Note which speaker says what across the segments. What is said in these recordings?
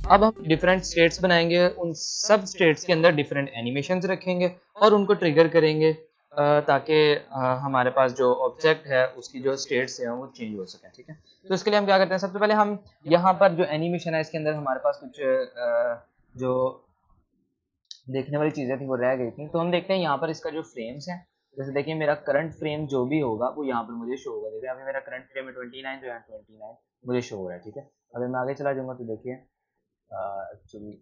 Speaker 1: अब हम different states बनाएंगे, उन सब स्टेट्स के अंदर डिफरेंट एनिमेशंस रखेंगे और उनको ट्रिगर करेंगे ताकि हमारे पास जो ऑब्जेक्ट है उसकी जो स्टेट्स है वो चेंज हो सके। ठीक है, तो इसके लिए हम क्या करते हैं, सबसे पहले हम यहाँ पर जो एनिमेशन है इसके अंदर हमारे पास कुछ जो देखने वाली चीज़ें थी वो रह गई थी, तो हम देखते हैं यहाँ पर इसका जो फ्रेम्स है, जैसे देखिए मेरा करंट फ्रेम जो भी होगा वो यहाँ पर मुझे शो होगा। देखिए अभी मेरा करंट फ्रेम है 29, जो है 29 मुझे शो हो रहा है। ठीक है, अगर मैं आगे चला जाऊँगा तो देखिए एक्चुअली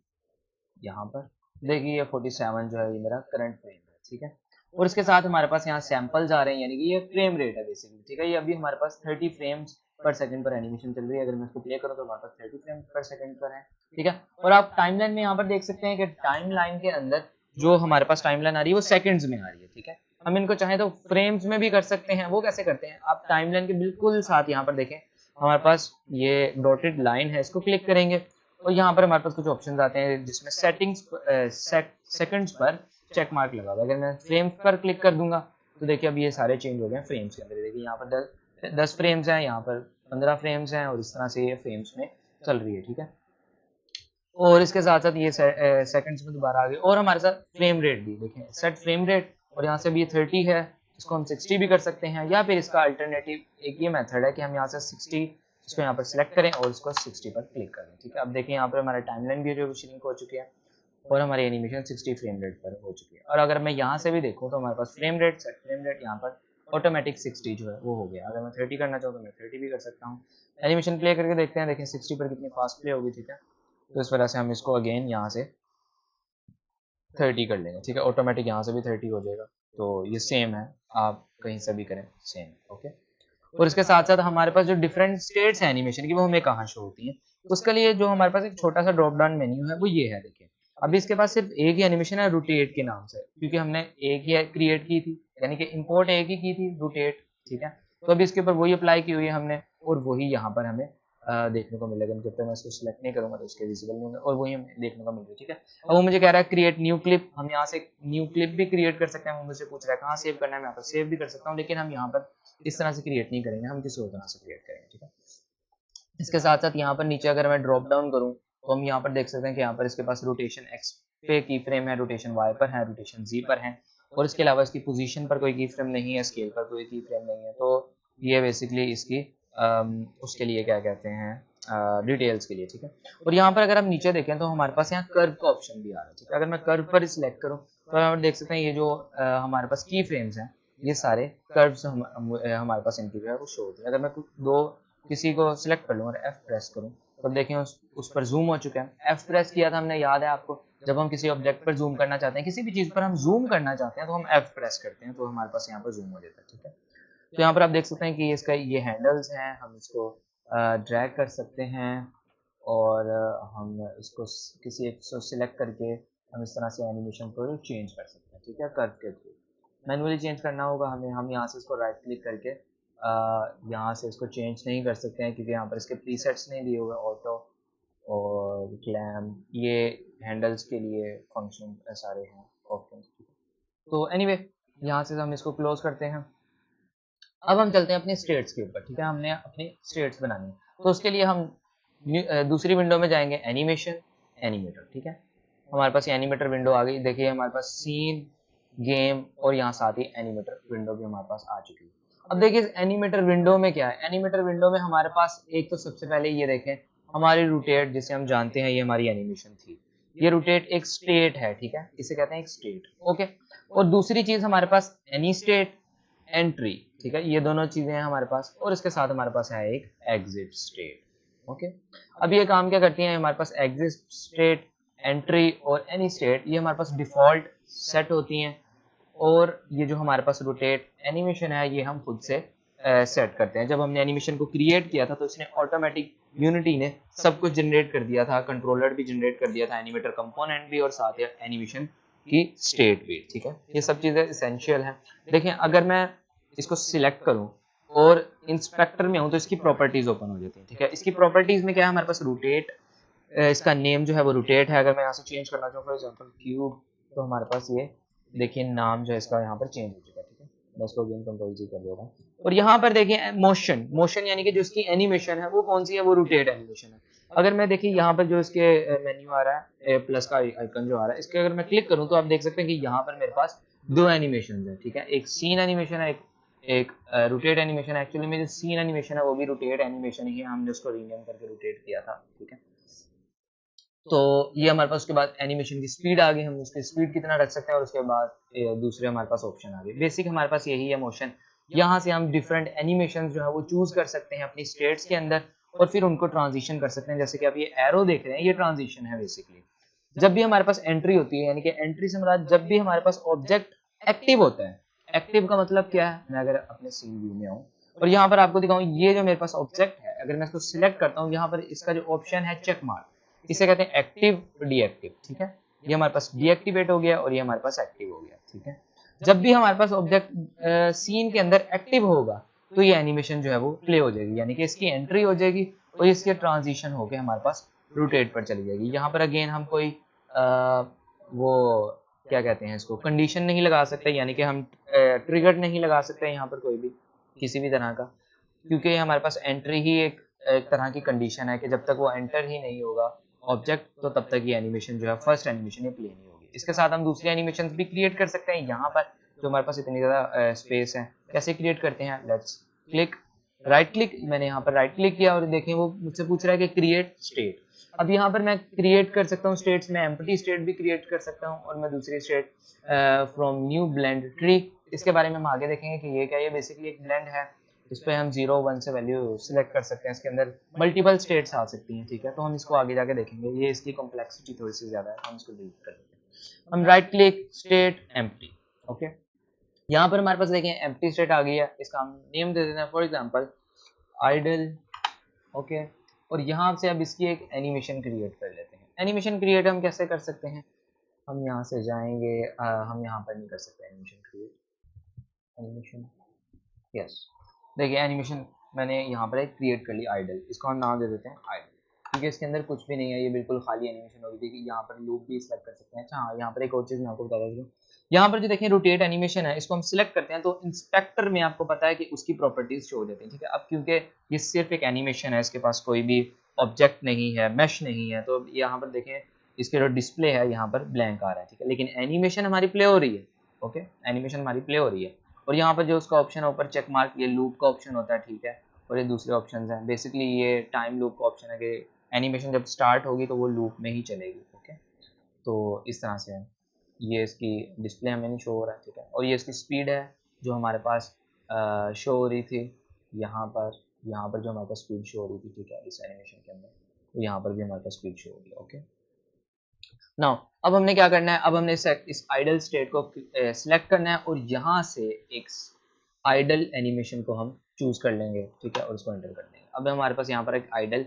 Speaker 1: यहाँ पर देखिए ये 47 जो है ये मेरा करंट फ्रेम है। ठीक है, और इसके साथ हमारे पास यहाँ सैंपल्स आ रहे हैं, यानी कि ये फ्रेम रेट है बेसिकली। ठीक है, ये अभी हमारे पास 30 फ्रेम्स पर सेकंड पर एनिमेशन चल रही है। अगर मैं इसको प्ले करूँ तो हमारे पास 30 फ्रेम पर सेकंड पर है। ठीक है, और आप टाइमलाइन में यहाँ पर देख सकते हैं कि टाइमलाइन के अंदर जो हमारे पास टाइमलाइन आ रही है वो सेकंड्स में आ रही है। ठीक है, हम इनको चाहें तो फ्रेम्स में भी कर सकते हैं। वो कैसे करते हैं, आप टाइमलाइन के बिल्कुल साथ यहाँ पर देखें, हमारे पास ये डॉटेड लाइन है, इसको क्लिक करेंगे और यहाँ पर हमारे पास कुछ ऑप्शंस आते हैं जिसमें सेटिंग्स सेकंड्स पर चेक मार्क लगा हुआ है। अगर मैं फ्रेम्स पर क्लिक कर दूंगा तो देखिए अब ये सारे चेंज हो गए फ्रेम्स के अंदर। देखिए यहाँ पर 10 फ्रेम्स हैं, यहाँ पर 15 फ्रेम्स हैं, और इस तरह से ये फ्रेम्स में चल रही है। ठीक है, और इसके साथ साथ ये सेकंड्स में दोबारा आ गए, और हमारे साथ फ्रेम रेट भी देखें, सेट फ्रेम रेट, और यहाँ से भी 30 है, इसको हम 60 भी कर सकते हैं, या फिर इसका अल्टरनेटिव एक ये मेथड है कि हम यहाँ से 60 इसको यहाँ पर सिलेक्ट करें और इसको 60 पर क्लिक कर दें। ठीक है, अब देखें यहाँ पर हमारा टाइमलाइन भी जो श्रिंक हो चुकी है और हमारी एनिमेशन 60 फ्रेम रेट पर हो चुकी है। और अगर मैं यहाँ से भी देखूँ तो हमारे पास frame rate, set frame rate यहाँ पर ऑटोमेटिक 60 जो है वो हो गया। अगर मैं 30 करना चाहूँ तो मैं 30 भी कर सकता हूँ। एनिमेशन प्ले करके देखते हैं, देखें 60 पर कितनी फास्ट प्ले होगी। ठीक है, तो इस वजह से हम इसको अगेन यहाँ से 30 कर लेंगे। ठीक है, ऑटोमेटिक यहाँ से भी 30 हो जाएगा, तो ये सेम है, आप कहीं से भी करें सेम। ओके, और इसके साथ साथ हमारे पास जो डिफरेंट स्टेट्स हैं एनिमेशन की वो हमें कहाँ शो होती हैं, उसके लिए जो हमारे पास एक छोटा सा ड्रॉप डाउन मेन्यू है वो ये है। देखिए अभी इसके पास सिर्फ एक ही एनिमेशन है, रोटेट के नाम से, क्योंकि हमने एक ही क्रिएट की थी, यानी कि इंपोर्ट एक ही की थी, रोटेट। ठीक है, तो अभी इसके ऊपर वही अप्लाई की हुई है हमने, और वही यहाँ पर हमें देखने को मिलेगा। जब तक मैं इसको सिलेक्ट नहीं करूंगा तो इसके विजिबल नहीं होंगे, और वही हमें देखने को मिल रही है। ठीक है, अब वो मुझे कह रहा है क्रिएट न्यू क्लिप, हम यहाँ से न्यू क्लिप भी क्रिएट कर सकते हैं। वो मुझे पूछ रहा है कहाँ सेव करना है, मैं यहाँ पर सेव भी कर सकता हूँ, लेकिन हम यहाँ पर इस तरह से क्रिएट नहीं करेंगे, हम किसी और तरह से क्रिएट करेंगे। ठीक है, इसके साथ साथ यहाँ पर नीचे अगर मैं ड्रॉप डाउन करूँ तो हम यहाँ पर देख सकते हैं कि यहाँ पर इसके पास रोटेशन एक्स पे की फ्रेम है, रोटेशन वाई पर है, रोटेशन जी पर है, और इसके अलावा इसकी पोजीशन पर कोई की फ्रेम नहीं है, स्केल पर कोई की फ्रेम नहीं है। तो ये बेसिकली इसकी उसके लिए क्या कहते हैं डिटेल्स के लिए। ठीक है, और यहाँ पर अगर हम नीचे देखें तो हमारे पास यहाँ कर्व का ऑप्शन भी आ रहा है। ठीक है, अगर मैं कर्व पर सिलेक्ट करूँ तो हम देख सकते हैं ये जो हमारे पास की फ्रेम्स हैं ये सारे कर्व्स हमारे पास इनकी जो है वो शो होती है। अगर मैं दो किसी को सिलेक्ट कर लूँ और F प्रेस करूँ तो देखें उस पर जूम हो चुका है। F प्रेस किया था हमने, याद है आपको, जब हम किसी ऑब्जेक्ट पर जूम करना चाहते हैं, किसी भी चीज़ पर हम जूम करना चाहते हैं तो हम F प्रेस करते हैं, तो हमारे पास यहाँ पर जूम हो जाता है। ठीक है, तो यहाँ पर आप देख सकते हैं कि इसका ये हैंडल्स हैं, हम इसको ड्रैग कर सकते हैं, और हम इसको किसी एक को सिलेक्ट करके हम इस तरह से एनिमेशन को चेंज कर सकते हैं। ठीक है, कर्व के थ्रू मैनुअली चेंज करना होगा हमें, हम यहाँ से इसको राइट क्लिक करके यहाँ से इसको चेंज नहीं कर सकते हैं, क्योंकि यहाँ पर इसके प्रीसेट्स नहीं दिए हुए, ऑटो और क्लैम, ये हैंडल्स के लिए फंक्शन सारे हैं ऑप्शन। तो एनीवे यहाँ से हम इसको क्लोज करते हैं। अब हम चलते हैं अपने स्टेट्स के ऊपर। ठीक है, हमने अपनी स्टेट्स बनानी है, तो उसके लिए हम दूसरी विंडो में जाएंगे, एनिमेशन, एनिमेटर। ठीक है, हमारे पास ये एनिमेटर विंडो आ गई। देखिए हमारे पास सीन, गेम और यहाँ साथ ही एनिमेटर विंडो भी हमारे पास आ चुकी है। अब देखिए एनिमेटर विंडो में क्या है, एनिमेटर विंडो में हमारे पास एक तो सबसे पहले ये देखें हमारी रोटेट, जिसे हम जानते हैं ये हमारी एनिमेशन थी, ये रोटेट एक स्टेट है। ठीक है, इसे कहते हैं एक स्टेट। ओके, और दूसरी चीज हमारे पास एनी स्टेट, एंट्री। ठीक है, ये दोनों चीजें हैं हमारे पास, और इसके साथ हमारे पास है एक एग्जिट स्टेट। ओके, अब ये काम क्या करती है, हमारे पास एग्जिट स्टेट, एंट्री और एनी स्टेट ये हमारे पास डिफॉल्ट सेट होती हैं, और ये जो हमारे पास रोटेट एनिमेशन है ये हम खुद से सेट करते हैं। जब हमने एनिमेशन को क्रिएट किया था तो इसने ऑटोमेटिक यूनिटी ने सब कुछ जनरेट कर दिया था, कंट्रोलर भी जनरेट कर दिया था, एनिमेटर कंपोनेंट भी, और साथ ही एनिमेशन की स्टेट भी। ठीक है, ये सब चीज़ें इसेंशियल हैं। देखें अगर मैं इसको सिलेक्ट करूं और इंस्पेक्टर में हूं तो इसकी प्रॉपर्टीज ओपन हो जाती है। ठीक है, इसकी प्रॉपर्टीज में क्या है, हमारे पास रोटेट, इसका नेम जो है वो रोटेट है। अगर मैं यहाँ से चेंज करना चाहूँ फॉर एग्जांपल क्यूब, तो हमारे पास ये देखिए नाम जो है इसका यहाँ पर चेंज हो चुका है। ठीक है, मैं इसको अगेन कंट्रोल जी कर देता हूँ, और यहाँ पर देखिए मोशन, मोशन यानी कि जो इसकी एनिमेशन है वो कौन सी है, वो रोटेट एनिमेशन है। अगर मैं देखिए यहाँ पर जो इसके मेन्यू आ रहा है, प्लस का आइकन जो आ रहा है, इसके अगर मैं क्लिक करूँ तो आप देख सकते हैं कि यहाँ पर मेरे पास दो एनिमेशन है, ठीक है। एक सीन एनिमेशन है, एक रोटेट एनिमेशन है। एक्चुअली में जो सीन एनिमेशन है वो भी रोटेट एनिमेशन ही है, हमने उसको रीनेम करके रोटेट किया था, ठीक है। तो ये हमारे पास, उसके बाद एनिमेशन की स्पीड आ गई, हम उसकी स्पीड कितना रख सकते हैं, और उसके बाद दूसरे हमारे पास ऑप्शन आ गए। बेसिक हमारे पास यही है मोशन। यहाँ से हम डिफरेंट एनिमेशन जो है वो चूज कर सकते हैं अपनी स्टेट्स के अंदर, और फिर उनको ट्रांजिशन कर सकते हैं। जैसे कि आप ये एरो देख रहे हैं, ये ट्रांजिशन है बेसिकली। जब भी हमारे पास एंट्री होती है, यानी कि एंट्री से मुराद जब भी हमारे पास ऑब्जेक्ट एक्टिव होता है। एक्टिव का मतलब क्या है, मैं अगर अपने सीन व्यू में आऊँ और यहाँ पर आपको दिखाऊं, ये जो मेरे पास ऑब्जेक्ट है, अगर मैं इसको सिलेक्ट करता हूँ, यहाँ पर इसका जो ऑप्शन है चेक मार्क, इसे कहते हैं एक्टिव डीएक्टिव, ठीक है। ये हमारे पास डीएक्टिवेट हो गया और ये हमारे पास एक्टिव हो गया, ठीक है। जब भी हमारे पास ऑब्जेक्ट सीन के अंदर एक्टिव होगा तो ये एनिमेशन जो है वो प्ले हो जाएगी, यानी कि इसकी एंट्री हो जाएगी और इसके ट्रांजिशन होके हमारे पास रोटेट पर चली जाएगी। यहाँ पर अगेन हम कोई वो क्या कहते हैं इसको, कंडीशन नहीं लगा सकते, यानी कि हम ट्रिगर नहीं लगा सकते यहाँ पर कोई भी किसी भी तरह का, क्योंकि हमारे पास एंट्री ही एक तरह की कंडीशन है कि जब तक वो एंटर ही नहीं होगा ऑब्जेक्ट, तो तब तक ये एनिमेशन जो है फर्स्ट एनिमेशन ये प्ले नहीं होगी। इसके साथ हम दूसरी एनिमेशन भी क्रिएट कर सकते हैं। यहाँ पर जो हमारे पास इतनी ज़्यादा स्पेस है, कैसे क्रिएट करते हैं, लेट्स क्लिक राइट क्लिक। मैंने यहाँ पर राइट क्लिक किया और देखें वो मुझसे पूछ रहा है कि क्रिएट स्टेट। अब यहाँ पर मैं क्रिएट कर सकता हूँ स्टेट्स में, एम्प्टी स्टेट भी क्रिएट कर सकता हूँ, और मैं दूसरी state from new blend tree, इसके बारे में हम आगे देखेंगे कि ये क्या, ये बेसिकली एक ब्लेंड है। इस पर हम 0 1 से वैल्यू सिलेक्ट कर सकते हैं, इसके अंदर मल्टीपल स्टेट्स आ सकती हैं, ठीक है। तो हम इसको आगे जाके देखेंगे, ये इसकी कॉम्प्लेक्सिटी थोड़ी सी ज़्यादा है, तो हम इसको डिलीट कर देते हैं। हम right click state empty, okay. यहाँ पर हमारे पास देखें एम्प्टी स्टेट आ गई है, इसका हम नेम दे देते हैं फॉर एग्जांपल आइडल, ओके। और यहाँ से अब इसकी एक एनिमेशन क्रिएट कर लेते हैं। एनिमेशन क्रिएट हम कैसे कर सकते हैं, हम यहाँ से जाएंगे, हम यहाँ पर नहीं कर सकते एनिमेशन क्रिएट, एनिमेशन, यस। देखिए एनिमेशन मैंने यहाँ पर एक क्रिएट कर ली आइडल, इसको हम नाम दे देते हैं आइडल, क्योंकि इसके अंदर कुछ भी नहीं है, ये बिल्कुल खाली एनिमेशन होगी। देखिए यहाँ पर लूप भी सिलेक्ट कर सकते हैं। अच्छा हाँ, यहाँ पर एक और चीज़ मैं आपको बता दूँ, यहाँ पर जो देखें रोटेट एनिमेशन है, इसको हम सिलेक्ट करते हैं तो इंस्पेक्टर में आपको पता है कि उसकी प्रॉपर्टीज शो हो जाती है, ठीक है। अब क्योंकि ये सिर्फ एक एनिमेशन है, इसके पास कोई भी ऑब्जेक्ट नहीं है, मैश नहीं है, तो यहाँ पर देखें इसके जो डिस्प्ले है यहाँ पर ब्लैंक आ रहा है, ठीक है। लेकिन एनिमेशन हमारी प्ले हो रही है, ओके, एनिमेशन हमारी प्ले हो रही है। और यहाँ पर जो उसका ऑप्शन है ऊपर चेक मार्क, ये लूप का ऑप्शन होता है, ठीक है। और ये दूसरे ऑप्शन हैं, बेसिकली ये टाइम लूप का ऑप्शन है कि एनिमेशन जब स्टार्ट होगी तो वो लूप में ही चलेगी, ओके। तो इस तरह से है, ये इसकी डिस्प्ले हमें नहीं शो हो रहा है, ठीक है। और ये इसकी स्पीड है जो हमारे पास शो हो रही थी यहाँ पर, यहाँ पर जो हमारे पास स्पीड शो हो रही थी, ठीक है, इस एनिमेशन के अंदर, तो यहाँ पर भी हमारे पास स्पीड शो हो रही है, ओके। नाउ अब हमने क्या करना है, अब हमने इस आइडल स्टेट को सिलेक्ट करना है और यहाँ से एक आइडल एनिमेशन को हम चूज कर लेंगे, ठीक है, और उसको एंटर कर देंगे। अब हमारे पास यहाँ पर एक आइडल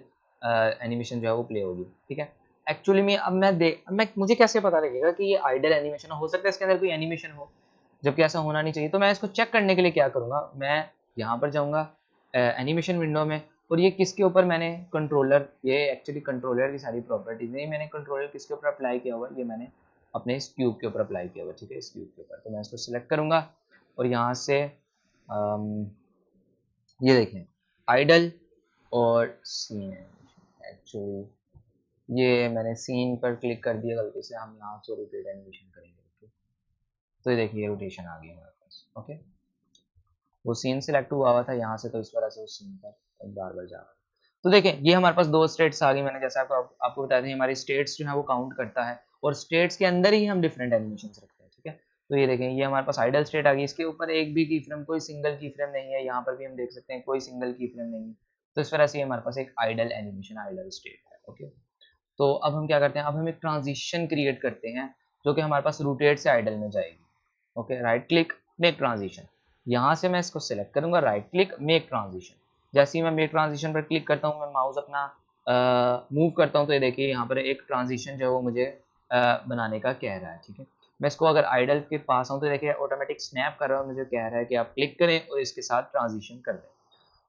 Speaker 1: एनिमेशन जो है वो प्ले होगी, ठीक है। एक्चुअली में अब मैं मुझे कैसे पता लगेगा कि ये आइडल एनिमेशन हो सकता है इसके अंदर कोई एनिमेशन हो, जबकि ऐसा होना नहीं चाहिए। तो मैं इसको चेक करने के लिए क्या करूँगा, मैं यहाँ पर जाऊँगा एनिमेशन विंडो में, और ये किसके ऊपर मैंने कंट्रोलर, ये एक्चुअली कंट्रोलर की सारी प्रॉपर्टीज नहीं, मैंने कंट्रोलर किसके ऊपर अप्लाई किया हुआ है, ये मैंने अपने इस क्यूब के ऊपर अप्लाई किया हुआ है, ठीक है, इस क्यूब के ऊपर। तो मैं इसको सिलेक्ट करूँगा और यहाँ से ये देखें आइडल और सीन, एक्चुअली ये मैंने सीन पर क्लिक कर दिया गलती से, हम यहाँ से रोटेट एनिमेशन करेंगे, ओके। तो ये देखिए रोटेशन आ गई हमारे पास, ओके। वो सीन सिलेक्ट हुआ था यहाँ से, तो इस वजह से उस सीन पर बार बार जा रहा है। तो देखें ये हमारे पास दो स्टेट्स आ गई। मैंने जैसा आपको बताया था, हमारी स्टेट्स जो है वो काउंट करता है, और स्टेट्स के अंदर ही हम डिफरेंट एनिमेशन रखते हैं, ठीक है। तो ये देखें ये हमारे पास आइडल स्टेट आ गई, इसके ऊपर एक भी की फ्रेम, कोई सिंगल की फ्रेम नहीं है। यहाँ पर भी हम देख सकते हैं कोई सिंगल की फ्रेम नहीं है। तो इस तरह से हमारे पास एक आइडल एनिमेशन, आइडल स्टेट है, ओके। तो अब हम क्या करते हैं, अब हम एक ट्रांजिशन क्रिएट करते हैं जो कि हमारे पास रोटेट से आइडल में जाएगी, okay. Right click make transition, यहाँ से मैं इसको सिलेक्ट करूंगा, राइट क्लिक मेक ट्रांजिशन। जैसे ही मैं मेक ट्रांजिशन पर क्लिक करता हूँ, मैं माउस अपना मूव करता हूँ, तो ये देखिए यहाँ पर एक ट्रांजिशन जो है वो मुझे बनाने का कह रहा है, ठीक है। मैं इसको अगर आइडल के पास आऊँ तो देखिए ऑटोमेटिक स्नैप कर रहा है, मुझे कह रहा है कि आप क्लिक करें और इसके साथ ट्रांजिशन कर दें।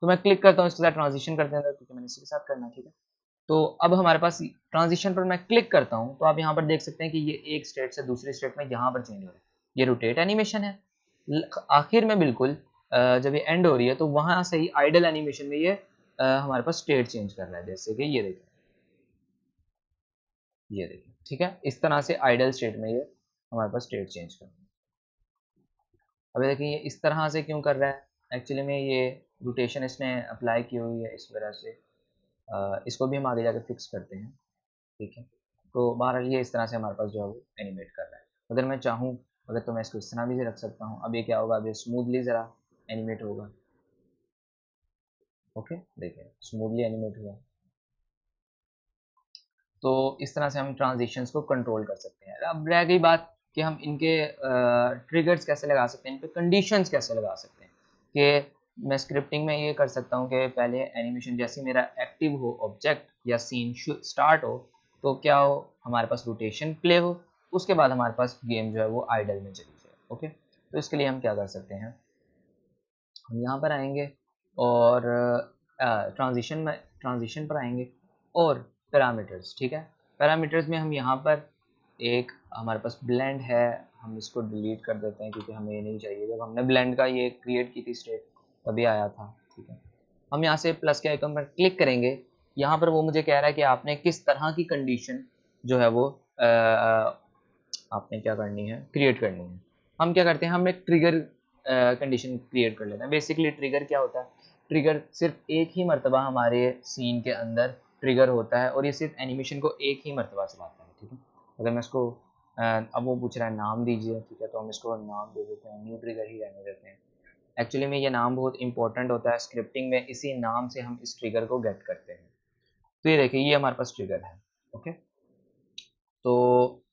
Speaker 1: तो मैं क्लिक करता हूँ, इसके साथ ट्रांजिशन कर दें, क्योंकि मैंने इसके साथ करना है, ठीक है। तो अब हमारे पास ट्रांजिशन पर मैं क्लिक करता हूँ, तो आप यहाँ पर देख सकते हैं कि ये एक स्टेट से दूसरी स्टेट में यहाँ पर चेंज हो रहा है। ये रोटेट एनिमेशन है। आखिर में बिल्कुल जब ये एंड हो रही है तो वहाँ से ही आइडल एनिमेशन में ये हमारे पास स्टेट चेंज कर रहा है, जैसे कि ये देखें ये देखिए, ठीक है, इस तरह से आइडल स्टेट में ये हमारे पास स्टेट चेंज कर। अब देखिए ये इस तरह से क्यों कर रहा है, एक्चुअली में ये रोटेशन इसने अप्लाई की हुई है इस वजह से। इसको भी हम आगे जाकर फिक्स करते हैं, ठीक है। तो बहरहाल ये इस तरह से हमारे पास जो है वो एनिमेट कर रहा है। अगर मैं चाहूँ अगर तो मैं इसको इस तरह भी रख सकता हूँ। अब ये क्या होगा, अब ये स्मूथली ज़रा एनिमेट होगा। ओके, देखिए स्मूथली एनिमेट हुआ। तो इस तरह से हम ट्रांजिशंस को कंट्रोल कर सकते हैं। अब रह गई बात कि हम इनके ट्रिगर्स कैसे लगा सकते हैं, इन पे कंडीशंस कैसे लगा सकते हैं। कि मैं स्क्रिप्टिंग में ये कर सकता हूँ कि पहले एनिमेशन जैसे मेरा एक्टिव हो ऑब्जेक्ट या सीन स्टार्ट हो तो क्या हो, हमारे पास रोटेशन प्ले हो, उसके बाद हमारे पास गेम जो है वो आइडल में चली जाए। ओके, तो इसके लिए हम क्या कर सकते हैं, हम यहाँ पर आएंगे और ट्रांजिशन पर आएंगे और पैरामीटर्स, ठीक है। पैरामीटर्स में हम यहाँ पर एक हमारे पास ब्लेंड है, हम इसको डिलीट कर देते हैं क्योंकि हमें ये नहीं चाहिए। जब हमने ब्लेंड का ये क्रिएट की थी स्टेट तभी आया था, ठीक है। हम यहाँ से प्लस के आइकन पर क्लिक करेंगे। यहाँ पर वो मुझे कह रहा है कि आपने किस तरह की कंडीशन जो है वो आपने क्या करनी है, क्रिएट करनी है। हम क्या करते हैं, हम एक ट्रिगर कंडीशन क्रिएट कर लेते हैं। बेसिकली ट्रिगर क्या होता है, ट्रिगर सिर्फ एक ही मर्तबा हमारे सीन के अंदर ट्रिगर होता है और ये सिर्फ एनिमेशन को एक ही मर्तबा चलाता है, ठीक है। अगर मैं इसको अब वो पूछ रहा है नाम दीजिए, ठीक है, तो हम इसको नाम दे देते हैं, न्यू ट्रिगर ही रहने देते हैं। एक्चुअली में ये नाम बहुत इंपॉर्टेंट होता है स्क्रिप्टिंग में, इसी नाम से हम इस ट्रिगर को गेट करते हैं। तो ये देखिए ये हमारे पास ट्रिगर है। ओके, तो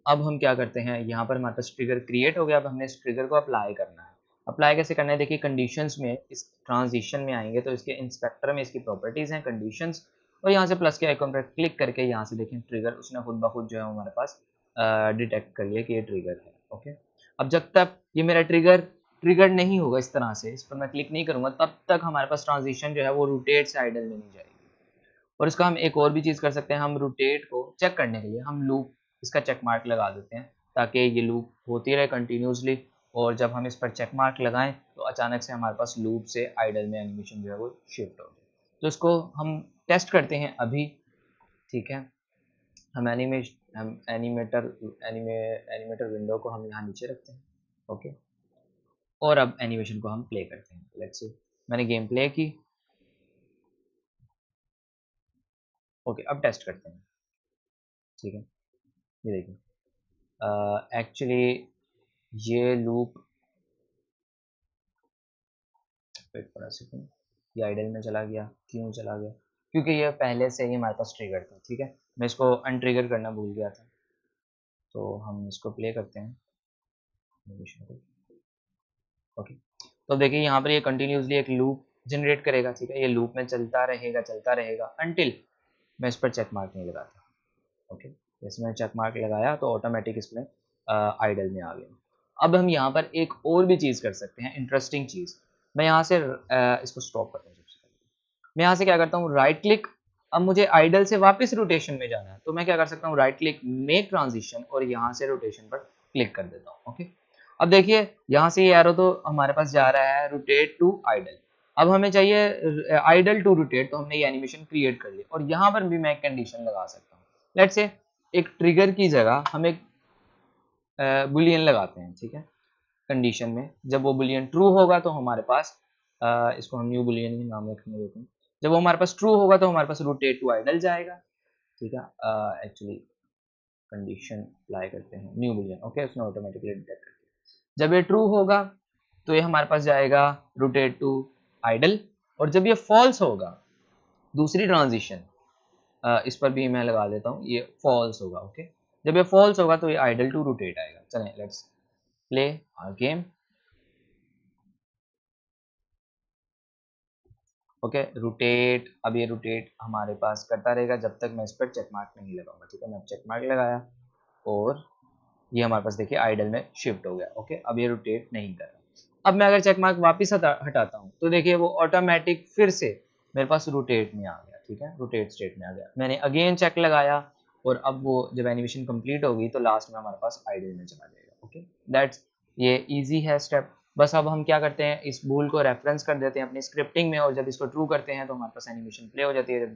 Speaker 1: अब हम क्या करते हैं, यहाँ पर हमारे पास ट्रिगर क्रिएट हो गया। अब हमने इस ट्रिगर को अप्लाई करना है। अप्लाई कैसे करना है, देखिए कंडीशंस में इस ट्रांजिशन में आएंगे तो इसके इंस्पेक्टर में इसकी प्रॉपर्टीज़ हैं कंडीशंस, और यहाँ से प्लस के आइकन पर क्लिक करके यहाँ से देखें ट्रिगर उसने खुद ब खुद जो है हमारे पास डिटेक्ट कर लिया कि ये ट्रिगर है। ओके, अब जब तक ये मेरा ट्रिगर नहीं होगा इस तरह से, इस पर मैं क्लिक नहीं करूँगा, तब तक हमारे पास ट्रांजिशन जो है वो रोटेट से आइडल में नहीं जाएगी। और इसका हम एक और भी चीज़ कर सकते हैं, हम रोटेट को चेक करने के लिए हम लूप इसका चेक मार्क लगा देते हैं ताकि ये लूप होती रहे कंटिन्यूसली, और जब हम इस पर चेक मार्क लगाएं तो अचानक से हमारे पास लूप से आइडल में एनिमेशन जो है वो शिफ्ट हो जाए। तो इसको हम टेस्ट करते हैं अभी, ठीक है। हम एनिमेटर विंडो को हम यहाँ नीचे रखते हैं। ओके, और अब एनिमेशन को हम प्ले करते हैं। लेट्स से मैंने गेम प्ले की। ओके, अब टेस्ट करते हैं, ठीक है। ये देखिए एक्चुअली ये loop, wait for a second, ये आइडल में चला गया। क्यों चला गया, क्योंकि ये पहले से ही हमारे पास ट्रिगर था, ठीक है। मैं इसको अनट्रिगर करना भूल गया था। तो हम इसको प्ले करते हैं। ओके, तो देखिए यहाँ पर ये कंटिन्यूसली एक लूप जनरेट करेगा, ठीक है। ये लूप में चलता रहेगा अनटिल मैं इस पर चेक मार्क नहीं लगाता। ओके, इसमें चेक मार्क लगाया तो ऑटोमेटिक इसमें आइडल में आ गया। अब हम यहाँ पर एक और भी चीज़ कर सकते हैं, इंटरेस्टिंग चीज़। मैं यहाँ से इसको स्टॉप करता हूँ। मैं यहाँ से क्या करता हूँ, राइट क्लिक। अब मुझे आइडल से वापस रोटेशन में जाना है तो मैं क्या कर सकता हूँ, राइट क्लिक, मेक ट्रांजिशन, और यहाँ से रोटेशन पर क्लिक कर देता हूँ। ओके, अब देखिए यहाँ से ये एरो तो हमारे पास जा रहा है रोटेट टू आइडल। अब हमें चाहिए आइडल टू रोटेट, तो हमने ये एनिमेशन क्रिएट कर लिया, और यहाँ पर भी मैं एक कंडीशन लगा सकता हूँ। लेट्स से एक ट्रिगर की जगह हम एक बुलियन लगाते हैं, ठीक है। कंडीशन में जब वो बुलियन ट्रू होगा तो हमारे पास इसको हम न्यू बुलियन ही नाम रखने देते हैं। जब वो हमारे पास ट्रू होगा तो हमारे पास रोटेट टू आइडल जाएगा, ठीक है। एक्चुअली कंडीशन अप्लाई करते हैं न्यू बुलियन। ओके, उसने ऑटोमेटिकली डिटेक्ट कर दिया। जब ये ट्रू होगा तो ये हमारे पास जाएगा रोटेट टू आइडल, और जब ये फॉल्स होगा, दूसरी ट्रांजिशन इस पर भी मैं लगा देता हूँ, ये फॉल्स होगा। ओके, जब ये फॉल्स होगा तो ये आइडल टू रोटेट आएगा। चलें let's play our game. Okay, rotate, अब ये रोटेट हमारे पास करता रहेगा जब तक मैं इस पर चेक मार्क नहीं लगाऊंगा, ठीक है। मैं चेक मार्क लगाया और ये हमारे पास देखिए आइडल में शिफ्ट हो गया। ओके, अब ये रोटेट नहीं कर रहा। अब मैं अगर चेक मार्क वापस हटाता हूँ तो देखिए वो ऑटोमेटिक फिर से मेरे पास रोटेट में आ गया, ठीक है, रोटेट स्टेट में आ गया। मैंने अगेन चेक लगाया और अब वो जब एनिमेशन कंप्लीट होगी तो लास्ट में हमारे पास आइडल में चला जाएगा। ओके, दैट्स, ये इजी है स्टेप। बस अब हम क्या करते हैं, इस भूल को रेफरेंस कर देते हैं अपनी स्क्रिप्टिंग में, और जब इसको ट्रू करते हैं तो हमारे पास एनिमेशन प्ले हो जाती है। जब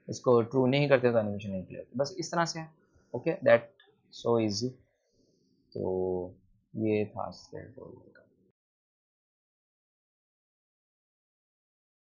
Speaker 1: इसको ट्रू नहीं करते तो एनिमेशन नहीं प्ले होती, बस इस तरह से है। Okay, that so easy. तो ये था स्ट्रेट फॉरवर्ड का।